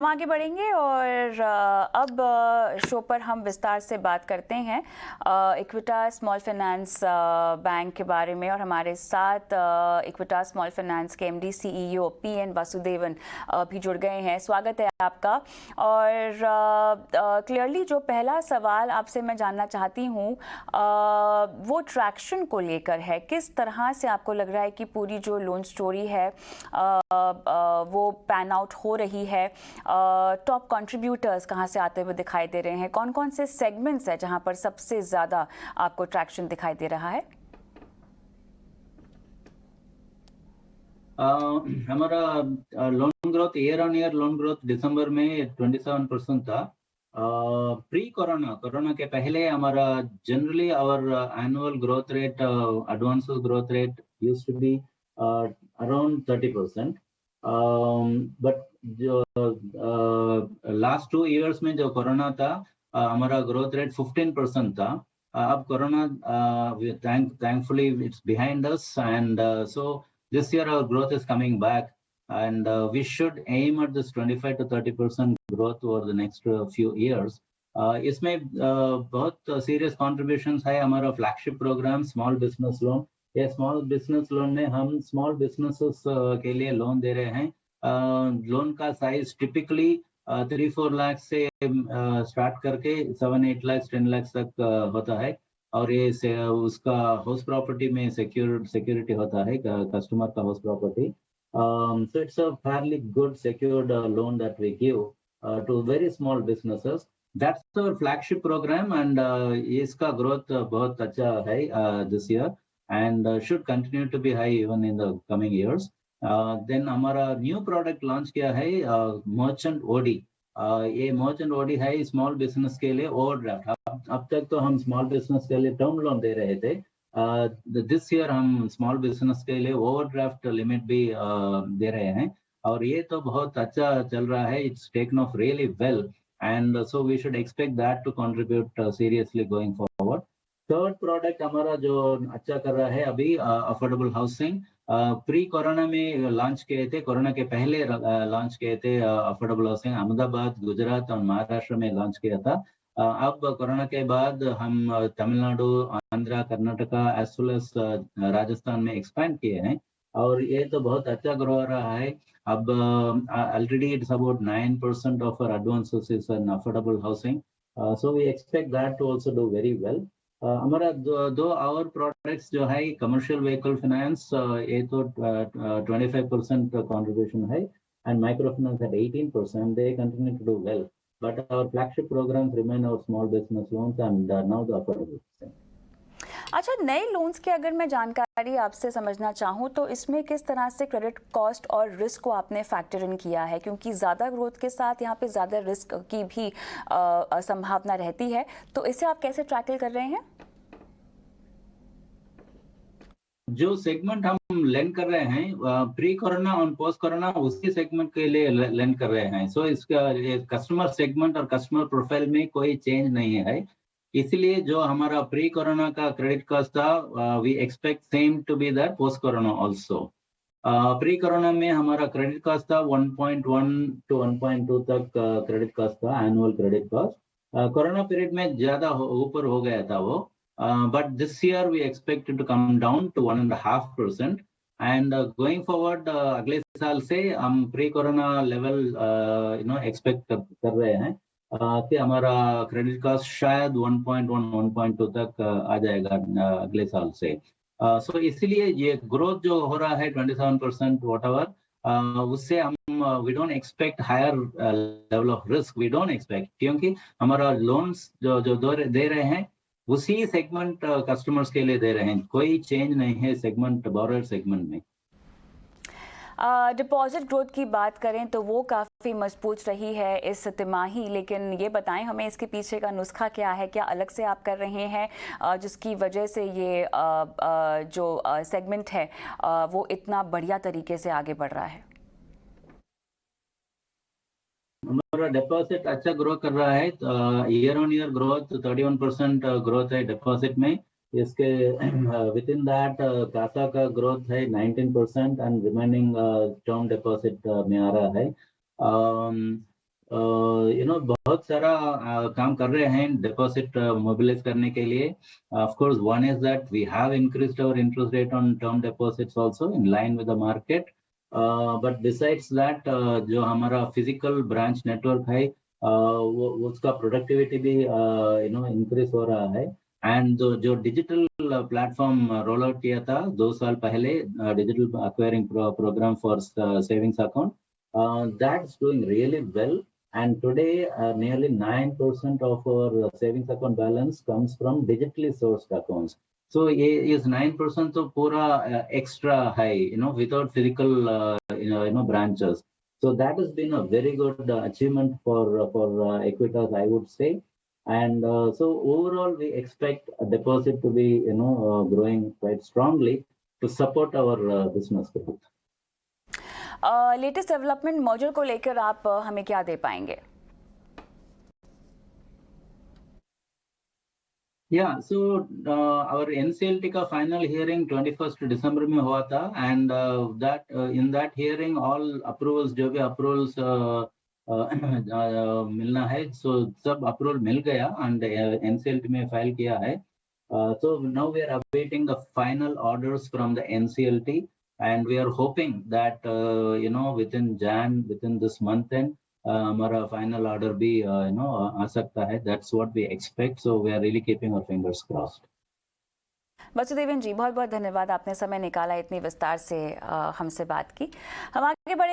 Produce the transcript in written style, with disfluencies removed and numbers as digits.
हम आगे बढ़ेंगे और अब शो पर हम विस्तार से बात करते हैं इक्विटास स्मॉल फाइनेंस बैंक के बारे में। और हमारे साथ इक्विटास स्मॉल फाइनेंस के एमडी सीईओ पीएन वासुदेवन भी जुड़ गए हैं। स्वागत है आपका। और क्लियरली जो पहला सवाल आपसे मैं जानना चाहती हूँ वो ट्रैक्शन को लेकर है। किस तरह से आपको लग रहा है कि पूरी जो लोन स्टोरी है वो पैन आउट हो रही है? टॉप कंट्रीब्यूटर्स कहाँ से आते हुए दिखाई दे रहे हैं? कौन कौन से सेगमेंट्स हैं जहाँ पर सबसे ज़्यादा आपको ट्रैक्शन दिखाई दे रहा है? हमारा loan growth year on year loan growth दिसंबर में 27% था। प्री कोरोना के पहले हमारा generally our annual growth rate, advances growth rate used to be around 30%। But जो लास्ट 2 इयर्स में जो कोरोना था, हमारा ग्रोथ रेट 15% था। अब corona thankfully it's behind us, and so this year our growth is coming back, and we should aim at this 25 to 30% growth over the next few years. इसमें बहुत serious contributions है हमारा flagship program small business loan. ये small business loan में हम small businesses के लिए loan दे रहे हैं। लोन का साइज टिपिकली 3-4 लाख से स्टार्ट करके 7-8 लाख 10 लाख तक होता है। और ये उसका हाउस प्रॉपर्टी में सिक्योरिटी होता है, कस्टमर का house property. So it's a fairly good secured loan that we give to very small businesses. That's our flagship program, and इसका growth बहुत अच्छा है this year, and should continue to be high even in the coming years. Then हमारा new product launch किया है merchant OD. ये merchant OD है small business के लिए ओवरड्राफ्ट। अब तक तो हम स्मॉल बिजनेस के लिए टर्म लोन दे रहे थे। दिस ईयर हम स्मॉल बिजनेस के लिए ओवरड्राफ्ट लिमिट भी दे रहे हैं, और ये तो बहुत अच्छा चल रहा है। It's taken off really well, and so we should expect that to contribute seriously going forward. Third product हमारा जो अच्छा कर रहा है अभी, अफोर्डेबल हाउसिंग। प्री कोरोना में लॉन्च किए थे, कोरोना के पहले लॉन्च किए थे अफोर्डेबल हाउसिंग। अहमदाबाद, गुजरात और महाराष्ट्र में लॉन्च किया था। अब कोरोना के बाद हम Tamil Nadu, Andhra, Karnataka as well as Rajasthan में एक्सपैंड किए हैं, और ये तो बहुत अच्छा ग्रो हो रहा है। अब already it's about 9% of our advances is in affordable housing, so we expect that to also do very well. हमारा दो और प्रोडक्ट्स जो है कमर्शियल व्हीकल फाइनेंस, ये तो 25% कंट्रीब्यूशन है, and microfinance at 18%. They continue to do well, but our flagship programs remain our small business loans and now the affordable. अच्छा, नए लोन्स की अगर मैं जानकारी आपसे समझना चाहूँ तो इसमें किस तरह से क्रेडिट कॉस्ट और रिस्क को आपने फैक्टर इन किया है? क्योंकि ज़्यादा ग्रोथ के साथ यहाँ पे ज़्यादा रिस्क की भी संभावना रहती है, तो इसे आप कैसे टैकल कर रहे हैं? जो सेगमेंट हम लेंड कर रहे हैं प्री कोरोना और पोस्ट कोरोना, उसी सेगमेंट के लिए लेंड कर रहे हैं। सो इसका कस्टमर सेगमेंट और कस्टमर प्रोफाइल में कोई चेंज नहीं है। इसलिए जो हमारा प्री कोरोना का क्रेडिट कॉस्ट था, we expect same to be that post corona also. Pre corona में हमारा क्रेडिट कॉस्ट था 1.1 to 1.2 तक क्रेडिट कॉस्ट था, annual credit cost. Corona period में ज्यादा ऊपर हो गया था वो, but this year we expect it to come down to 1.5%, and going forward अगले साल से हम प्री कोरोना लेवल एक्सपेक्ट कर रहे हैं कि हमारा क्रेडिट कॉस्ट शायद 1.1 1.2 तक आ जाएगा अगले साल से। सो इसलिए ये ग्रोथ जो हो रहा है 27% व्हाटएवर, उससे हम we don't expect higher level of risk, we don't expect, क्योंकि हमारा लोन्स जो दे रहे हैं उसी सेगमेंट कस्टमर्स के लिए दे रहे हैं। कोई चेंज नहीं है सेगमेंट, बोरोअर सेगमेंट में। डिपॉजिट ग्रोथ की बात करें तो वो काफ़ी मजबूत रही है इस तिमाही, लेकिन ये बताएं हमें इसके पीछे का नुस्खा क्या है? क्या अलग से आप कर रहे हैं जिसकी वजह से ये जो सेगमेंट है वो इतना बढ़िया तरीके से आगे बढ़ रहा है? हमारा डिपॉजिट अच्छा ग्रो कर रहा है। Year on year growth 31% growth है डिपॉजिट में। इसके विद इन दैट कासा का ग्रोथ है 19% एंड रिमेनिंग टर्म डिपॉजिट में आ रहा है। बहुत सारा काम कर रहे हैं डिपॉजिट मोबिलाइज करने के लिए. Of course one is that we have increased our interest rate on term deposits also in line with the market. But besides that जो हमारा फिजिकल ब्रांच नेटवर्क है वो उसका प्रोडक्टिविटी भी इंक्रीज हो रहा है. एंड जो डिजिटल प्लेटफॉर्म रोल आउट किया था 2 साल पहले, digital acquiring program for savings account, that's doing really well. And today, nearly 9% of our savings account balance comes from digitally sourced accounts. So, is 9% तो पूरा extra high, without physical, branches. So that has been a very good achievement for Equitas, I would say. And so overall, we expect a deposit to be, growing quite strongly to support our business growth. Latest development merger को लेकर आप हमें क्या दे पाएंगे? Yeah, so our NCLT का final hearing 21st December में हुआ था, and in that hearing all approvals, जो भी approvals मिलना है, so सब approval मिल गया and NCLT में file किया है. So now we are awaiting the final orders from the NCLT. And we are hoping that within this month end हमारा final order भी आ सकता है. That's what we expect. So we are really keeping our fingers crossed. Vasudevan जी, बहुत बहुत धन्यवाद, आपने समय निकाला, इतनी विस्तार से हमसे बात की. हम आगे बढ़ेंगे.